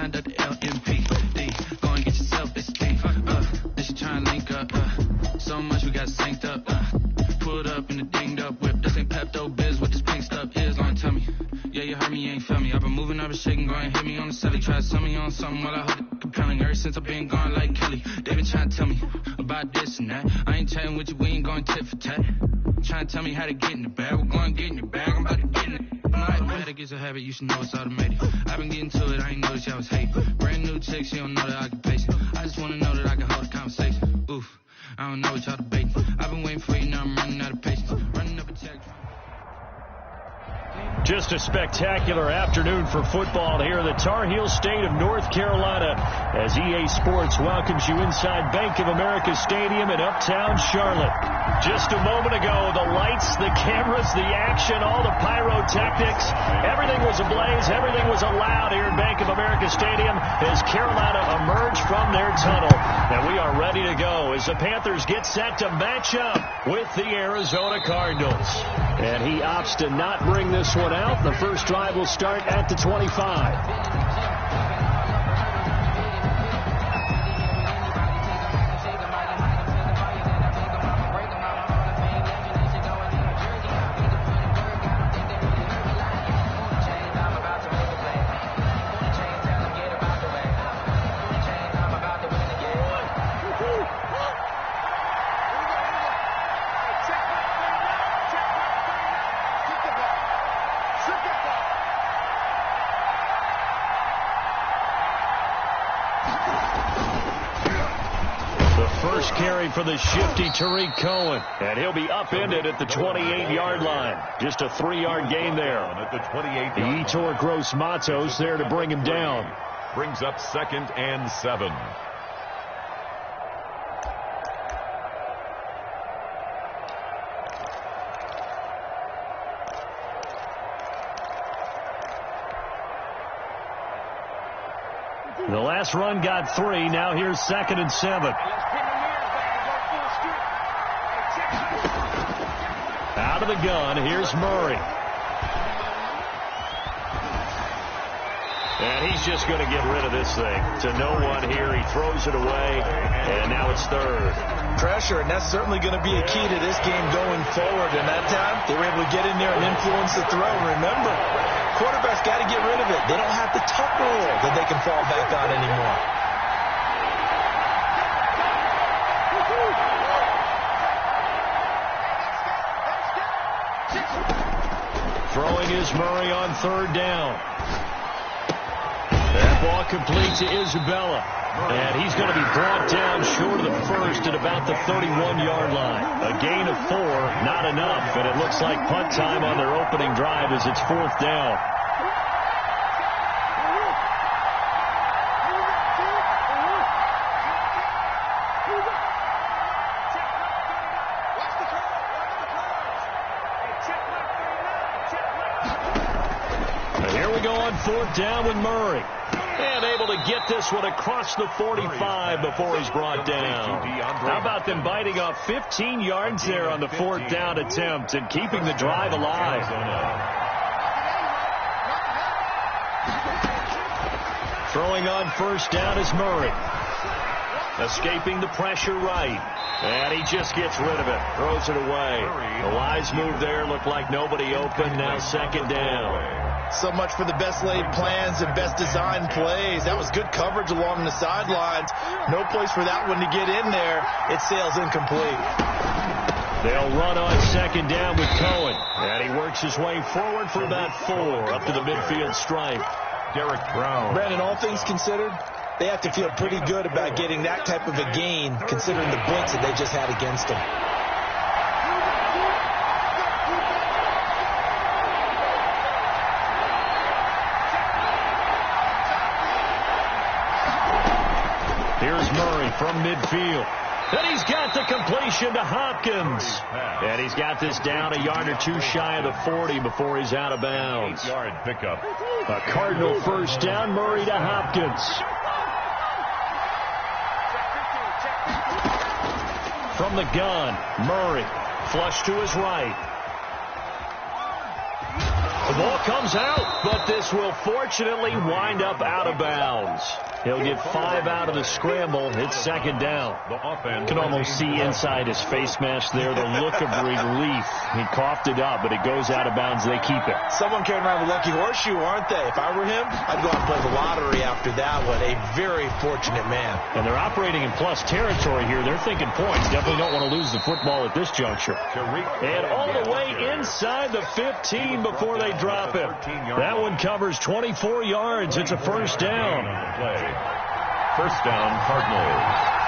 signed up the LMP. Go and get yourself this thing. Then she trying to link up. So much we got synced up. Pulled up in the dinged up whip. This ain't Pepto Biz. What this pink stuff is. Long tell me. Yeah, you heard me, you ain't felt me. I've been moving, I've been shaking, go and hit me on the celly. Try to sell me on something while I hold it compelling. Ever since I've been gone like Kelly, they been trying to tell me about this and that. I ain't chatting with you, we ain't going tit for tat. Trying to tell me how to get in the bag. We're going to get in the bag, I'm about to get in it. Automatic is a habit, you should know it's automated. I've been getting to it, I ain't noticed y'all was hating. Brand new chick, she don't know that I can pace it. I just wanna know that I can hold a conversation. Oof, I don't know what y'all debating. I've been waiting for you, now I'm running out of patience. Running up a check. Just a spectacular afternoon for football here in the Tar Heel state of North Carolina as EA Sports welcomes you inside Bank of America Stadium in uptown Charlotte. Just a moment ago, the lights, the cameras, the action, all the pyrotechnics, everything was ablaze, everything was allowed here in Bank of America Stadium as Carolina emerged from their tunnel. And we are ready to go as the Panthers get set to match up with the Arizona Cardinals. And he opts to not bring this one out. The first drive will start at the 25. Carry for the shifty Tariq Cohen, and he'll be upended at the 28-yard line. Just a 3-yard gain there. At the 28-yard line. Yetur Gross-Matos there to bring him down. Brings up 2nd and 7. The last run got 3. Now here's 2nd and 7. Out of the gun, here's Murray. And he's just going to get rid of this thing. To no one here, he throws it away, and now it's 3rd. Pressure, and that's certainly going to be a key to this game going forward. And that time, they were able to get in there and influence the throw. Remember, quarterbacks got to get rid of it. They don't have the tuck rule that they can fall back on anymore. Throwing is Murray on 3rd down. That ball complete to Isabella. And he's going to be brought down short of the first at about the 31-yard line. A gain of 4, not enough. And it looks like punt time on their opening drive as it's 4th down. Here we go on 4th down with Murray. And able to get this one across the 45 before he's brought down. How about them biting off 15 yards there on the 4th down attempt and keeping the drive alive? Throwing on 1st down is Murray. Escaping the pressure right. And he just gets rid of it. Throws it away. The wise move there. Looked like nobody open. Now 2nd down. So much for the best laid plans and best designed plays. That was good coverage along the sidelines. No place for that one to get in there. It sails incomplete. They'll run on 2nd down with Cohen. And he works his way forward for about 4 up to the midfield stripe. Derek Brown. Brandon, all things considered, they have to feel pretty good about getting that type of a gain considering the blitz that they just had against them. Here's Murray from midfield. And he's got the completion to Hopkins. And he's got this down a yard or 2 shy of the 40 before he's out of bounds. 8-yard pickup. A Cardinal 1st down, Murray to Hopkins. From the gun, Murray. Flush to his right. The ball comes out, but this will fortunately wind up out of bounds. He'll get 5 out of the scramble. It's second down. You can almost see inside his face mask there the look of relief. He coughed it up, but it goes out of bounds. They keep it. Someone carrying around a lucky horseshoe, aren't they? If I were him, I'd go out and play the lottery after that one. A very fortunate man. And they're operating in plus territory here. They're thinking points. Definitely don't want to lose the football at this juncture. And all the way inside the 15 before they drop it. That one covers 24 yards. It's a first down. First down, Cardinals.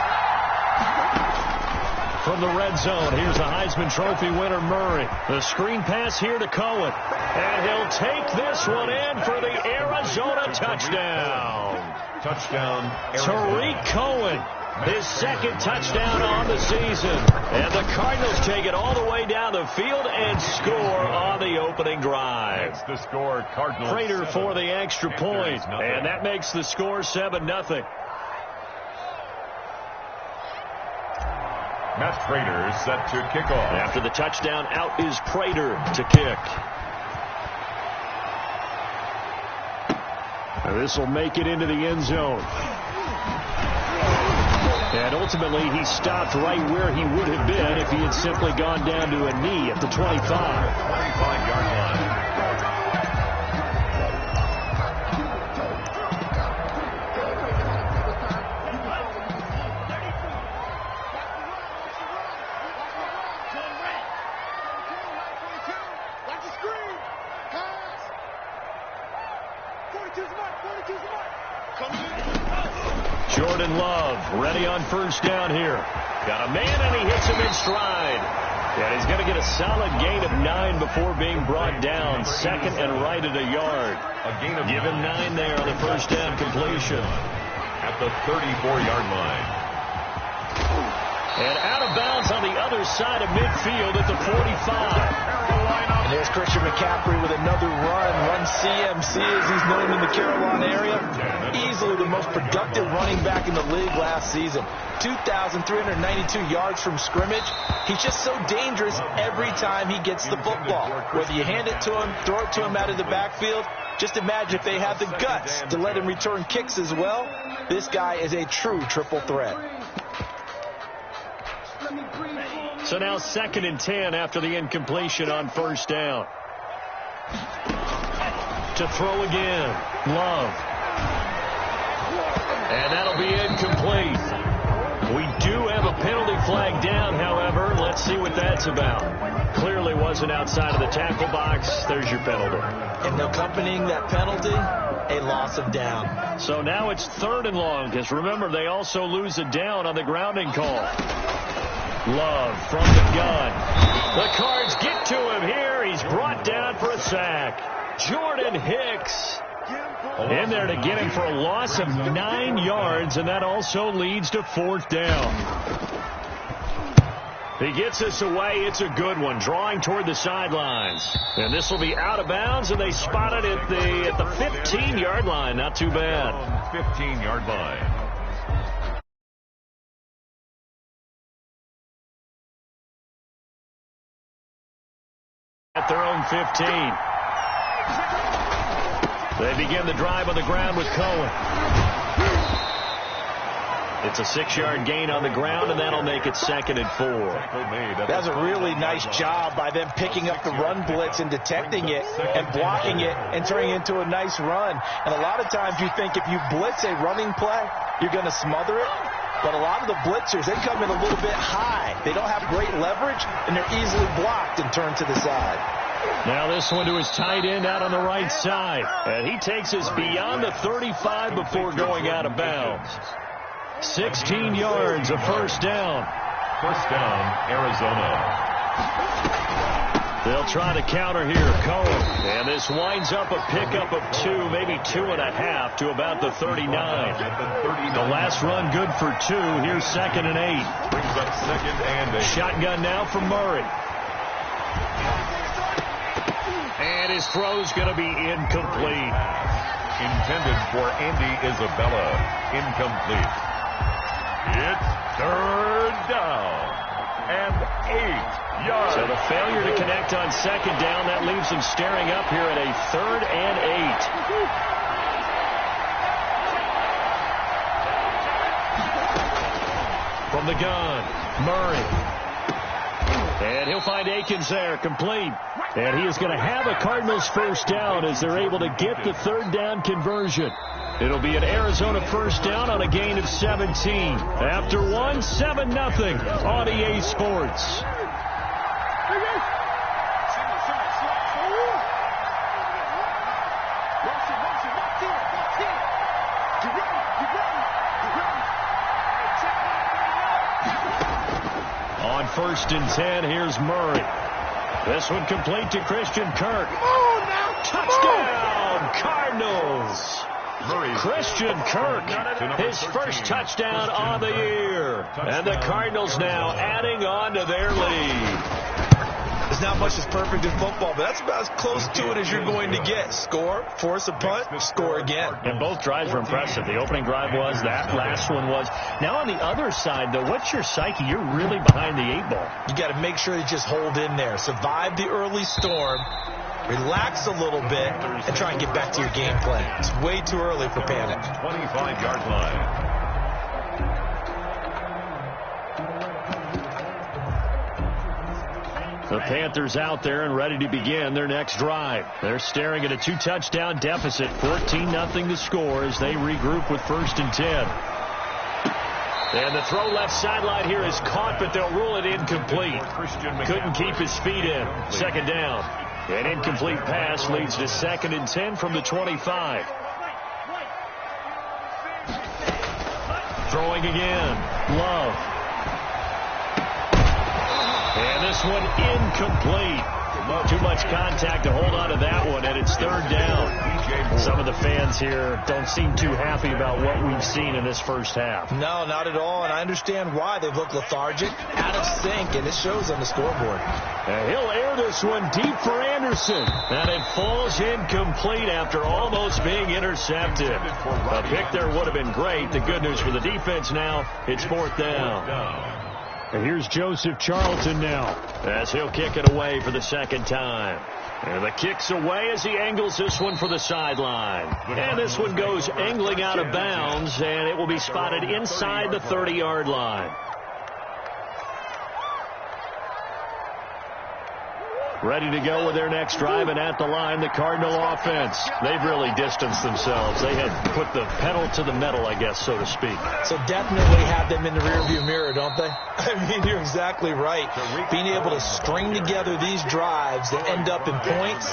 From the red zone, here's the Heisman Trophy winner, Murray. The screen pass here to Cohen. And he'll take this one in for the Arizona touchdown. Touchdown, Tariq Cohen, his second touchdown on the season. And the Cardinals take it all the way down the field and score on the opening drive. That's the score, Cardinals. Prater for the extra point. And that makes the score 7-0. Matt Prater set to kick off. After the touchdown, out is Prater to kick. And this will make it into the end zone. And ultimately, he stopped right where he would have been if he had simply gone down to a knee at the 25. 25-yard line. Jordan Love ready on first down here. Got a man and he hits him in stride. And he's going to get a solid gain of 9 before being brought down. Second and right at a yard. Give him 9 there on the first down completion. At the 34-yard line. And out of bounds on the other side of midfield at the 45. And there's Christian McCaffrey with another run CMC as he's known in the Carolina area. Easily the most productive running back in the league last season. 2,392 yards from scrimmage. He's just so dangerous every time he gets the football. Whether you hand it to him, throw it to him out of the backfield, just imagine if they have the guts to let him return kicks as well. This guy is a true triple threat. So now 2nd and 10 after the incompletion on first down. To throw again. Love. And that'll be incomplete. We do have a penalty flag down, however. Let's see what that's about. Clearly wasn't outside of the tackle box. There's your penalty. And accompanying that penalty, a loss of down. So now it's 3rd and long, because remember, they also lose a down on the grounding call. Love from the gun. The Cards get to him here. He's brought down for a sack. Jordan Hicks in there to get him for a loss of 9 yards, and that also leads to 4th down. He gets us away. It's a good one, drawing toward the sidelines. And this will be out of bounds, and they spot it at the 15-yard line. Not too bad. 15-yard line. At their own 15. They begin the drive on the ground with Cohen. It's a 6-yard gain on the ground, and that'll make it 2nd and 4. That's a really nice job by them picking up the run blitz and detecting it and blocking it and turning it into a nice run. And a lot of times you think if you blitz a running play, you're going to smother it. But a lot of the blitzers, they come in a little bit high. They don't have great leverage, and they're easily blocked and turned to the side. Now this one to his tight end out on the right side. And he takes us beyond the 35 before going out of bounds. 16 yards, a first down. First down, Arizona. They'll try to counter here. Cohen. And this winds up a pickup of 2, maybe 2.5 to about the 39. The last run good for 2. Here's 2nd and 8. Brings up 2nd and 8. Shotgun now from Murray. And his throw's going to be incomplete. Intended for Andy Isabella. Incomplete. It's 3rd down. and 8 yards. So the failure to connect on second down, that leaves them staring up here at a 3rd and 8. From the gun, Murray. And he'll find Akins there, complete. And he is going to have a Cardinals first down as they're able to get the 3rd down conversion. It'll be an Arizona first down on a gain of 17. After 1, 7-0 on EA Sports. On 1st and 10, here's Murray. This one complete to Christian Kirk. Oh, now touchdown, Cardinals. Christian Kirk, his first touchdown on the year. And the Cardinals now adding on to their lead. There's not much that's perfect in football, but that's about as close to it as you're going to get. Score, force a punt, score again. And both drives were impressive. The opening drive was, that last one was. Now on the other side, though, what's your psyche? You're really behind the 8 ball. You got to make sure you just hold in there. Survive the early storm. Relax a little bit and try and get back to your game plan. It's way too early for panic. 25-yard line. The Panthers out there and ready to begin their next drive. They're staring at a 2-touchdown deficit, 14-0 to score as they regroup with 1st and 10. And the throw left sideline here is caught, but they'll rule it incomplete. Couldn't keep his feet in. 2nd down. An incomplete pass leads to 2nd and 10 from the 25. Throwing again. Love. And this one incomplete. Too much contact to hold on to that one, and it's 3rd down. Some of the fans here don't seem too happy about what we've seen in this first half. No, not at all, and I understand why. They've looked lethargic, out of sync, and it shows on the scoreboard. And he'll air this one deep for Anderson. And it falls incomplete after almost being intercepted. A pick there would have been great. The good news for the defense now, it's 4th down. And here's Joseph Charlton now as he'll kick it away for the 2nd time. And the kick's away as he angles this one for the sideline. And this one goes angling out of bounds, and it will be spotted inside the 30-yard line. Ready to go with their next drive, and at the line, the Cardinal offense. They've really distanced themselves. They had put the pedal to the metal, I guess, so to speak. So definitely have them in the rearview mirror, don't they? I mean, you're exactly right. Being able to string together these drives that end up in points,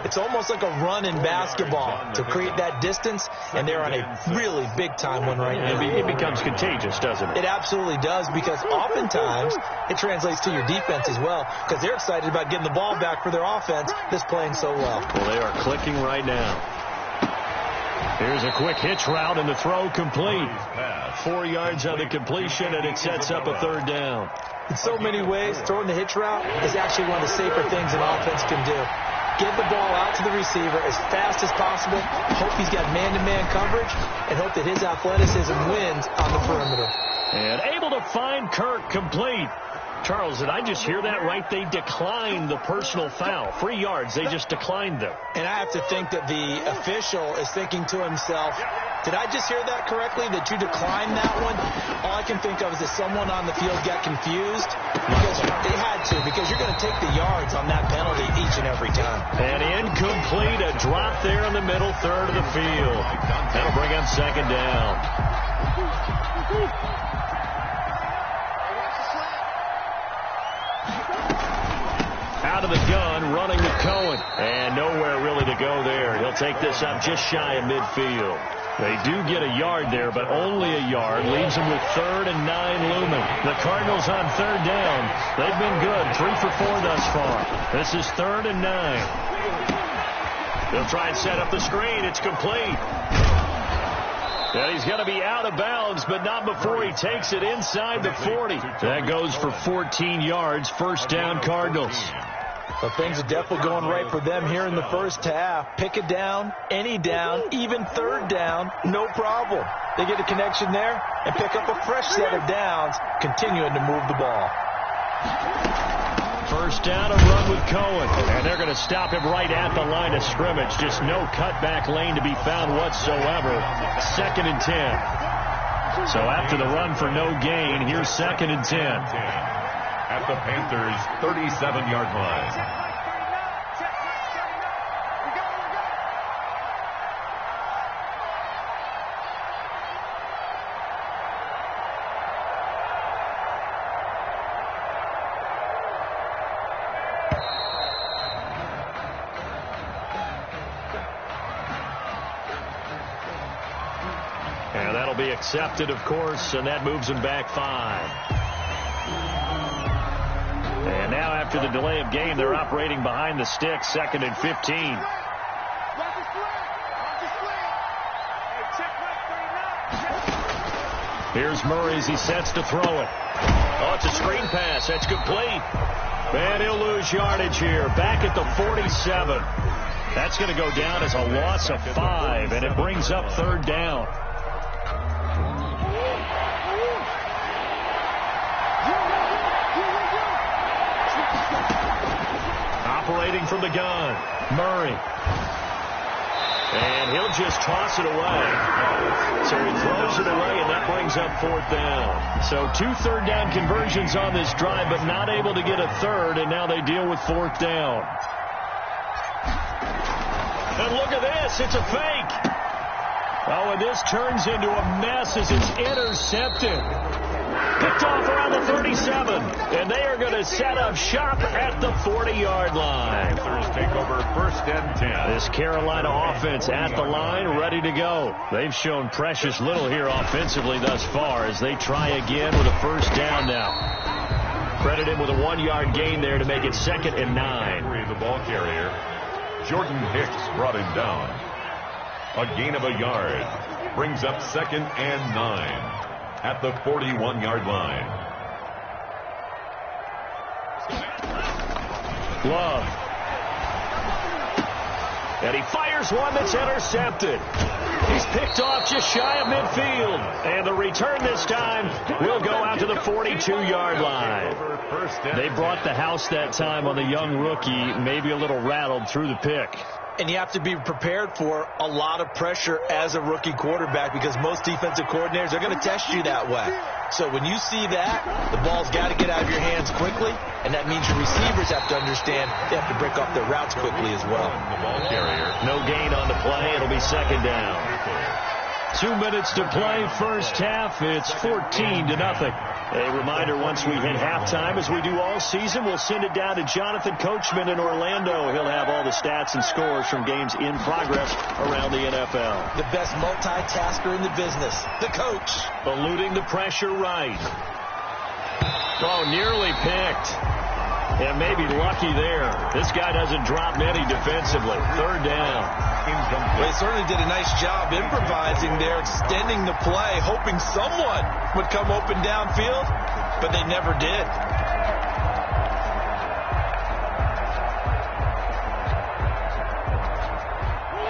it's almost like a run in basketball to create that distance, and they're on a really big-time one right now. It becomes contagious, doesn't it? It absolutely does, because oftentimes it translates to your defense as well, because they're excited about getting the ball back for their offense that's playing so well. Well, they are clicking right now. Here's a quick hitch route, and the throw complete. 4 yards on the completion, and it sets up a 3rd down. In so many ways, throwing the hitch route is actually one of the safer things an offense can do. Get the ball out to the receiver as fast as possible, hope he's got man-to-man coverage, and hope that his athleticism wins on the perimeter. And able to find Kirk complete. Charles, did I just hear that right? They declined the personal foul. 3 yards, they just declined them. And I have to think that the official is thinking to himself, did I just hear that correctly, that you declined that one? All I can think of is that someone on the field got confused, because they had to, because you're going to take the yards on that penalty each and every time. And incomplete, a drop there in the middle third of the field. That'll bring up 2nd down. Out of the gun, running to Cohen. And nowhere really to go there. He'll take this up just shy of midfield. They do get a yard there, but only a yard. Leaves them with 3rd and 9 looming. The Cardinals on 3rd down. They've been good. 3 for 4 thus far. This is 3rd and 9. They'll try and set up the screen. It's complete. And he's going to be out of bounds, but not before he takes it inside the 40. That goes for 14 yards. 1st down, Cardinals. Well, things are definitely going right for them here in the first half. Pick a down, any down, even 3rd down, no problem. They get a connection there and pick up a fresh set of downs, continuing to move the ball. First down, a run with Cohen. And they're going to stop him right at the line of scrimmage. Just no cutback lane to be found whatsoever. 2nd and 10. So after the run for no gain, here's 2nd and 10. At the Panthers' 37-yard line. And that'll be accepted, of course, and that moves him back 5. And now after the delay of game, they're operating behind the sticks, 2nd and 15. Here's Murray as he sets to throw it. Oh, it's a screen pass. That's complete. And he'll lose yardage here. Back at the 47. That's going to go down as a loss of 5, and it brings up 3rd down. Operating from the gun, Murray. And he'll just toss it away. So he throws it away, and that brings up 4th down. So 2 third-down conversions on this drive, but not able to get a third, and now they deal with 4th down. And look at this. It's a fake. Oh, and this turns into a mess as it's intercepted. Picked off around the 37. And they are going to set up shop at the 40-yard line. Panthers take over 1st and 10. This Carolina offense at the line, ready to go. They've shown precious little here offensively thus far as they try again with a 1st down now. Credit him with a 1-yard gain there to make it 2nd and 9. The ball carrier, Jordan Hicks, brought him down. A gain of a yard brings up 2nd and 9 at the 41-yard line. Love. And he fires one that's intercepted. He's picked off just shy of midfield. And the return this time will go out to the 42-yard line. They brought the house that time on the young rookie, maybe a little rattled through the pick. And you have to be prepared for a lot of pressure as a rookie quarterback because most defensive coordinators are going to test you that way. So when you see that, the ball's got to get out of your hands quickly, and that means your receivers have to understand they have to break off their routes quickly as well. The ball carrier. No gain on the play. It'll be 2nd down. 2 minutes to play, first half. It's 14-0. A reminder, once we hit halftime, as we do all season, we'll send it down to Jonathan Coachman in Orlando. He'll have all the stats and scores from games in progress around the NFL. The best multitasker in the business, the coach. Eluding the pressure right. Oh, nearly picked. And maybe lucky there. This guy doesn't drop many defensively. 3rd down. They certainly did a nice job improvising there, extending the play, hoping someone would come open downfield, but they never did.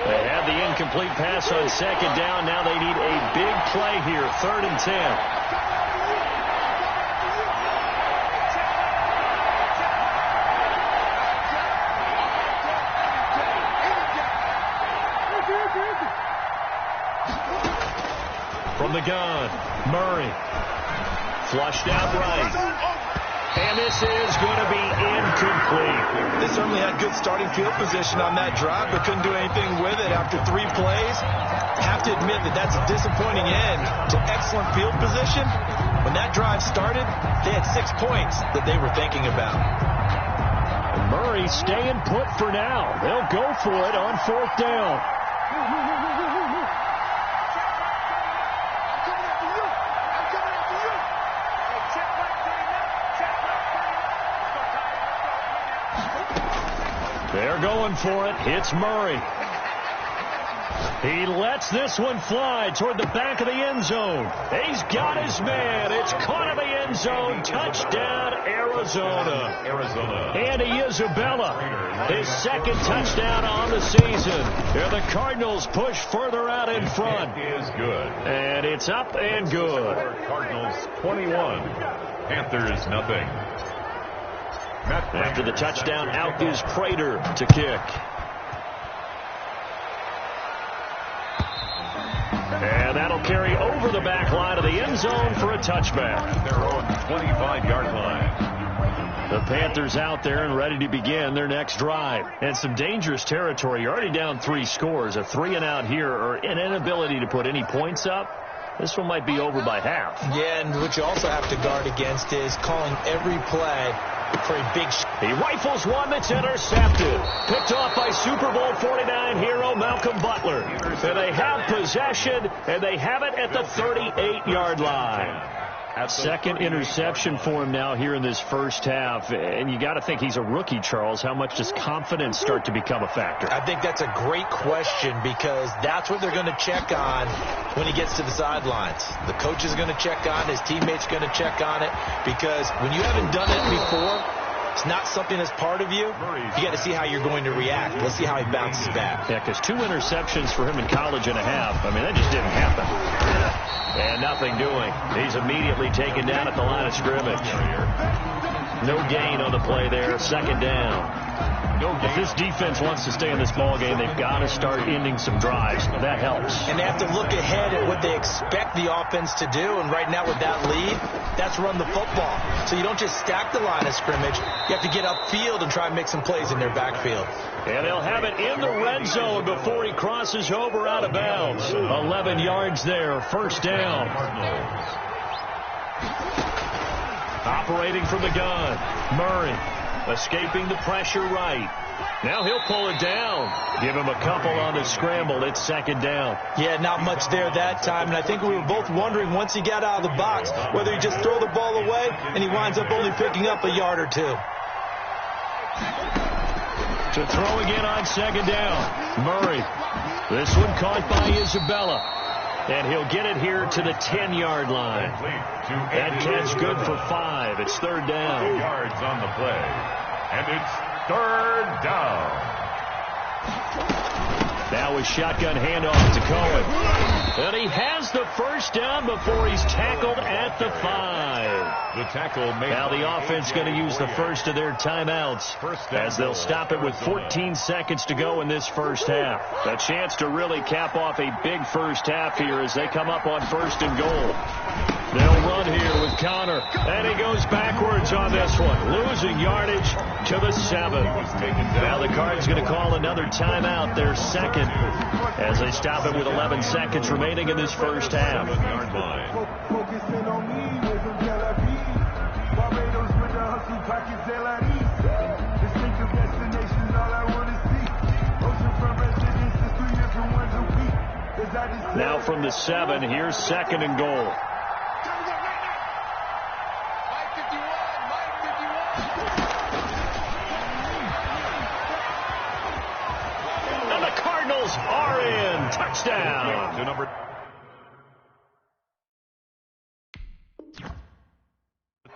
They had the incomplete pass on 2nd down. Now they need a big play here. 3rd and 10. From the gun, Murray. Flushed out right. And this is going to be incomplete. They certainly had good starting field position on that drive, but couldn't do anything with it after 3 plays. I have to admit that that's a disappointing end to excellent field position. When that drive started, they had 6 points that they were thinking about. And Murray staying put for now. They'll go for it on 4th down. They're going for it. It's Murray. He lets this one fly toward the back of the end zone. He's got his man. It's caught in the end zone. Touchdown, Arizona. Andy Isabella, his 2nd touchdown on the season. There the Cardinals push further out in front. It is good. And it's up and good. Cardinals 21, Panthers nothing. After the touchdown, out is Prater to kick. And that'll carry over the back line of the end zone for a touchback. Their own 25-yard line. The Panthers out there and ready to begin their next drive. And some dangerous territory. You're already down 3 scores. A 3-and-out here or an inability to put any points up. This one might be over by half. Yeah, and what you also have to guard against is calling every play for a big He rifles one that's intercepted. Picked off by Super Bowl 49 hero Malcolm Butler. And they have possession, and they have it at the 38-yard line. Second interception for him now here in this first half. And you got to think he's a rookie, Charles. How much does confidence start to become a factor? I think that's a great question because that's what they're going to check on when he gets to the sidelines. The coach is going to check on, his teammates going to check on it, because when you haven't done it before, it's not something that's part of you. You got to see how you're going to react. Let's see how he bounces back. Yeah, because 2 interceptions for him in college and a half. I mean, that just didn't happen. And nothing doing. He's immediately taken down at the line of scrimmage. No gain on the play there. Second down. If this defense wants to stay in this ball game, they've got to start ending some drives. That helps. And they have to look ahead at what they expect the offense to do. And right now with that lead, that's run the football. So you don't just stack the line of scrimmage. You have to get upfield and try and make some plays in their backfield. And they'll have it in the red zone before he crosses over out of bounds. 11 yards there. First down. Operating from the gun. Murray escaping the pressure right. Now he'll pull it down. Give him a couple on the scramble. It's second down. Yeah, not much there that time. And I think we were both wondering once he got out of the box whether he just throw the ball away and he winds up only picking up a yard or 2. To throw again on second down. Murray. This one caught by Isabella. And he'll get it here to the 10-yard line. That catch good for 5. It's third down. 2 yards on the play. And it's third down. Now a shotgun handoff to Cohen. And he has the first down before he's tackled at the 5. The tackle made. Now the offense going to use the first of their timeouts as they'll stop it with 14 seconds to go in this first half. A chance to really cap off a big first half here as they come up on first and goal. They'll run here with Connor, and he goes backwards on this one, losing yardage to the 7. Now the Cards going to call another timeout, their second, as they stop it with 11 seconds remaining in this first half. Now from the 7, here's second and goal. And the Cardinals are in. Touchdown. To number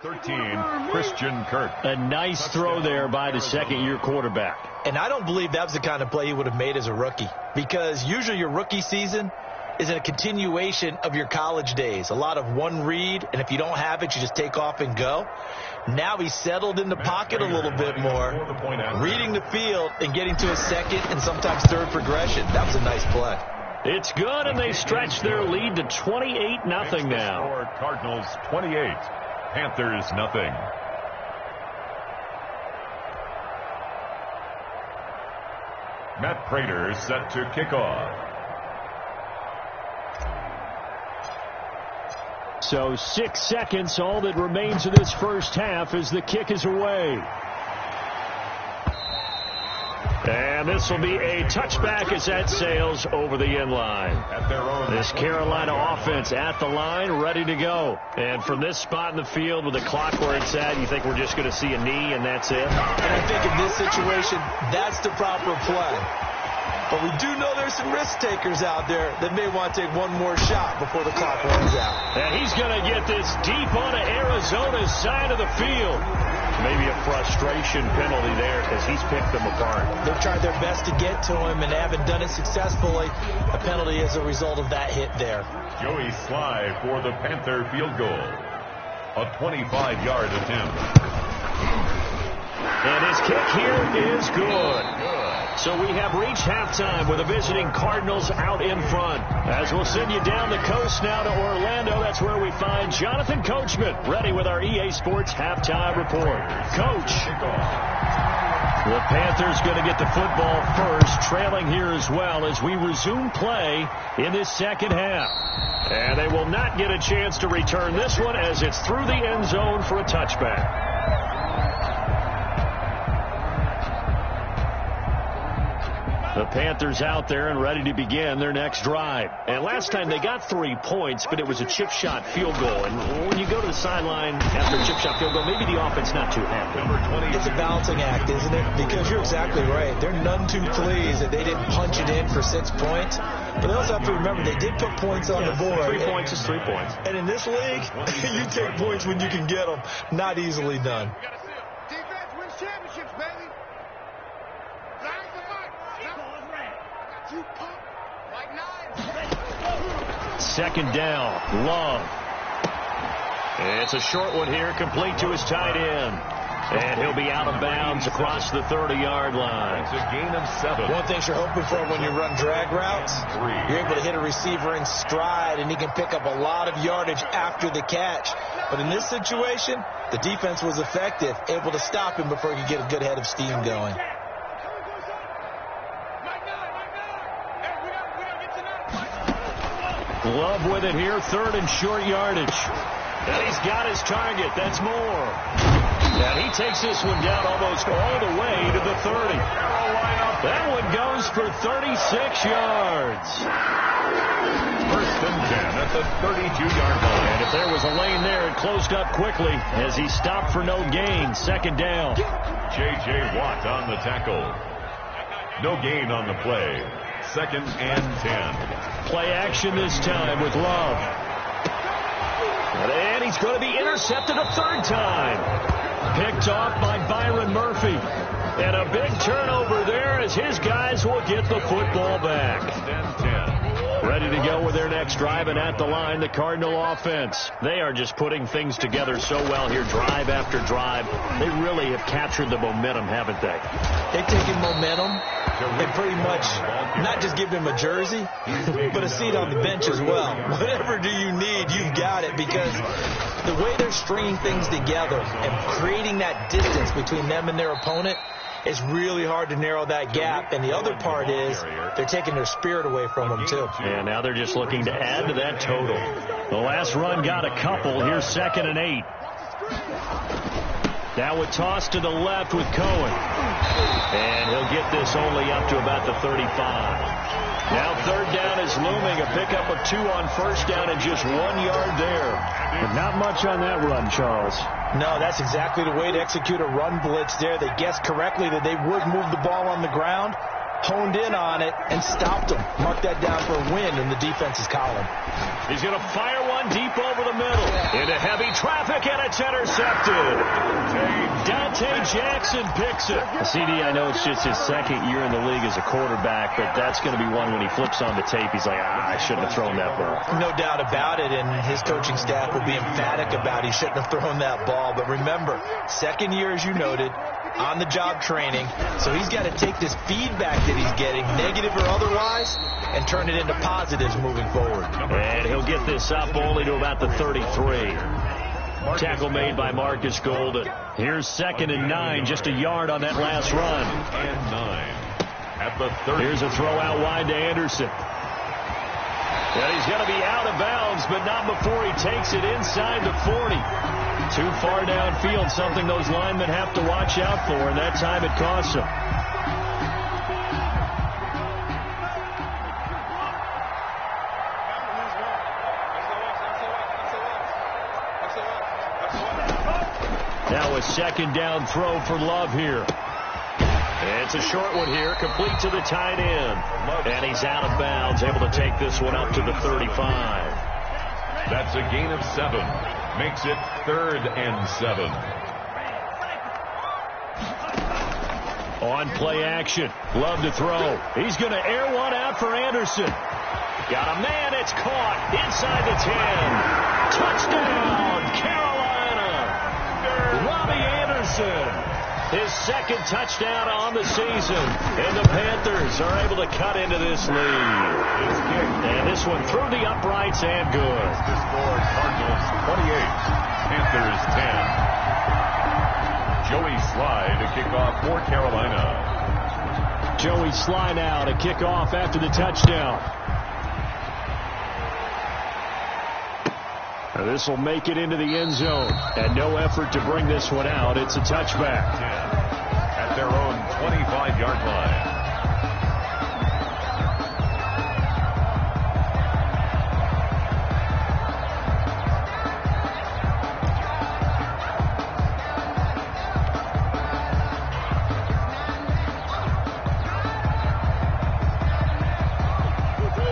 13, Christian Kirk. A nice throw there by the second-year quarterback. And I don't believe that was the kind of play he would have made as a rookie, because usually your rookie season is a continuation of your college days. A lot of one read, and if you don't have it, you just take off and go. Now he's settled in the pocket a little bit more, reading the field and getting to a second and sometimes third progression. That was a nice play. It's good, and they stretch their lead to 28-0 now. Cardinals 28, Panthers nothing. Matt Prater set to kick off. So 6 seconds, all that remains of this first half as the kick is away. And this will be a touchback as that sails over the end line. This Carolina offense at the line, ready to go. And from this spot in the field with the clock where it's at, you think we're just going to see a knee and that's it? And I think in this situation, that's the proper play. But we do know there's some risk takers out there that may want to take one more shot before the clock runs out. And he's going to get this deep onto Arizona's side of the field. Maybe a frustration penalty there because he's picked them apart. They've tried their best to get to him and haven't done it successfully. A penalty as a result of that hit there. Joey Sly for the Panther field goal. A 25-yard attempt. And his kick here is good. So we have reached halftime with the visiting Cardinals out in front. As we'll send you down the coast now to Orlando, that's where we find Jonathan Coachman, ready with our EA Sports halftime report. Coach. The Panthers going to get the football first, trailing here as well as we resume play in this second half. And they will not get a chance to return this one as it's through the end zone for a touchback. The Panthers out there and ready to begin their next drive. And last time they got 3 points, but it was a chip shot field goal. And when you go to the sideline after a chip shot field goal, maybe the offense not too happy. It's a balancing act, isn't it? Because you're exactly right. They're none too pleased that they didn't punch it in for 6 points. But they also have to remember they did put points on the board. 3 points is 3 points. And in this league, you take points when you can get them. Not easily done. Defense wins championships, baby. Second down, Love. It's a short one here, complete to his tight end. And he'll be out of bounds across the 30-yard line. It's a gain of 7. One thing you're hoping for when you run drag routes, you're able to hit a receiver in stride, and he can pick up a lot of yardage after the catch. But in this situation, the defense was effective, able to stop him before he could get a good head of steam going. Love with it here, third and short yardage. And he's got his target. That's Moore. And he takes this one down almost all the way to the 30. That one goes for 36 yards. First and 10 at the 32-yard line. And if there was a lane there, it closed up quickly as he stopped for no gain. Second down. J.J. Watt on the tackle. No gain on the play. Second and 10. Play action this time with Love. And he's going to be intercepted a third time. Picked off by Byron Murphy. And a big turnover there as his guys will get the football back. Ready to go with their next drive, and at the line, the Cardinal offense. They are just putting things together so well here, drive after drive. They really have captured the momentum, haven't they? They've taken momentum and pretty much not just give him a jersey, but a seat on the bench as well. Whatever do you need, you've got it, because the way they're stringing things together and creating that distance between them and their opponent, it's really hard to narrow that gap. And the other part is they're taking their spirit away from them, too. And now they're just looking to add to that total. The last run got a couple. Here's 2nd and 8. Now a toss to the left with Cohen. And he'll get this only up to about the 35. Now third down is looming. A pickup of 2 on first down and just 1 yard there. But not much on that run, Charles. No, that's exactly the way to execute a run blitz there. They guessed correctly that they would move the ball on the ground, honed in on it, and stopped them. Mark that down for a win in the defense's column. He's going to fire one deep over the middle. Into heavy traffic, and it's intercepted. Dante Jackson picks it. CD, I know it's just his second year in the league as a quarterback, but that's going to be one when he flips on the tape. He's like, I shouldn't have thrown that ball. No doubt about it, and his coaching staff will be emphatic about he shouldn't have thrown that ball. But remember, second year, as you noted, on-the-job training, so he's got to take this feedback that he's getting, negative or otherwise, and turn it into positives moving forward. And he'll get this up only to about the 33. Tackle made by Marcus Golden. Here's 2nd and 9, just a yard on that last run. And 9 at the 30. Here's a throw out wide to Anderson. And he's going to be out of bounds, but not before he takes it inside the 40. Too far downfield, something those linemen have to watch out for, and that time it costs them. Now a second down throw for Love here. It's a short one here, complete to the tight end. And he's out of bounds, able to take this one up to the 35. That's a gain of 7. Makes it 3rd and 7. On play action. Love to throw. He's going to air one out for Anderson. Got a man. It's caught inside the 10. Touchdown, Carolina. Robbie Anderson. His second touchdown on the season. And the Panthers are able to cut into this lead. And this one through the uprights and good. The score, Cardinals 28, Panthers 10. Joey Sly to kick off for Carolina. Joey Sly now to kick off after the touchdown. This will make it into the end zone. And no effort to bring this one out. It's a touchback. 10 at their own 25-yard line.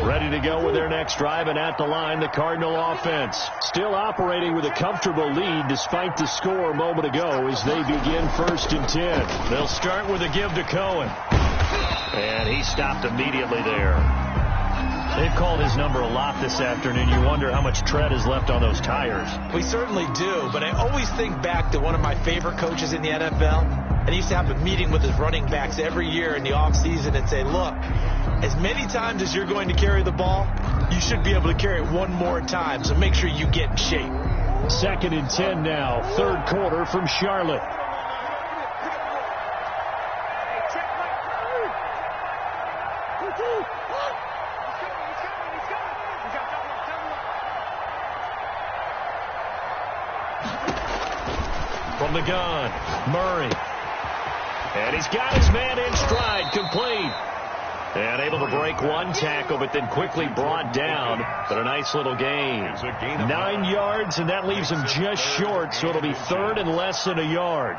Ready to go with their next drive, and at the line, the Cardinal offense. Still operating with a comfortable lead despite the score a moment ago as they begin 1st and 10. They'll start with a give to Cohen. And he stopped immediately there. They've called his number a lot this afternoon. You wonder how much tread is left on those tires. We certainly do, but I always think back to one of my favorite coaches in the NFL. And he used to have a meeting with his running backs every year in the offseason and say, look, as many times as you're going to carry the ball, you should be able to carry it one more time, so make sure you get in shape. 2nd and 10 now, 3rd quarter from Charlotte. From the gun, Murray. And he's got his man in stride, complete. And able to break one tackle, but then quickly brought down. But a nice little gain. 9 yards, and that leaves him just short, so it'll be 3rd and less than a yard.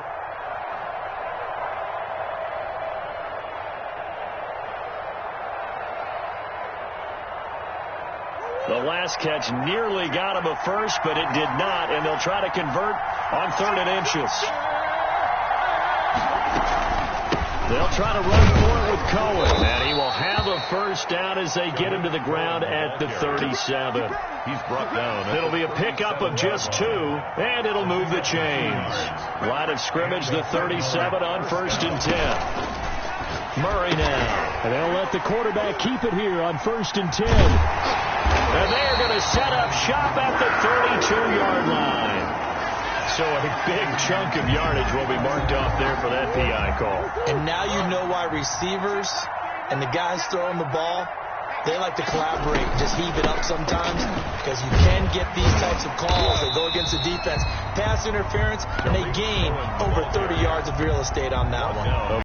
The last catch nearly got him a first, but it did not, and they'll try to convert on 3rd and inches. They'll try to run for it with Cohen, and he will have a first down as they get him to the ground at the 37. He's brought down. It'll be a pickup of just 2, and it'll move the chains. Line of scrimmage, the 37 on 1st and 10. Murray now. And they'll let the quarterback keep it here on 1st and 10. And they're going to set up shop at the 32-yard line. So a big chunk of yardage will be marked off there for that PI call. And now you know why receivers and the guys throwing the ball, they like to collaborate, just heave it up sometimes, because you can get these types of calls that go against the defense. Pass interference, and they gain over 30 yards of real estate on that one.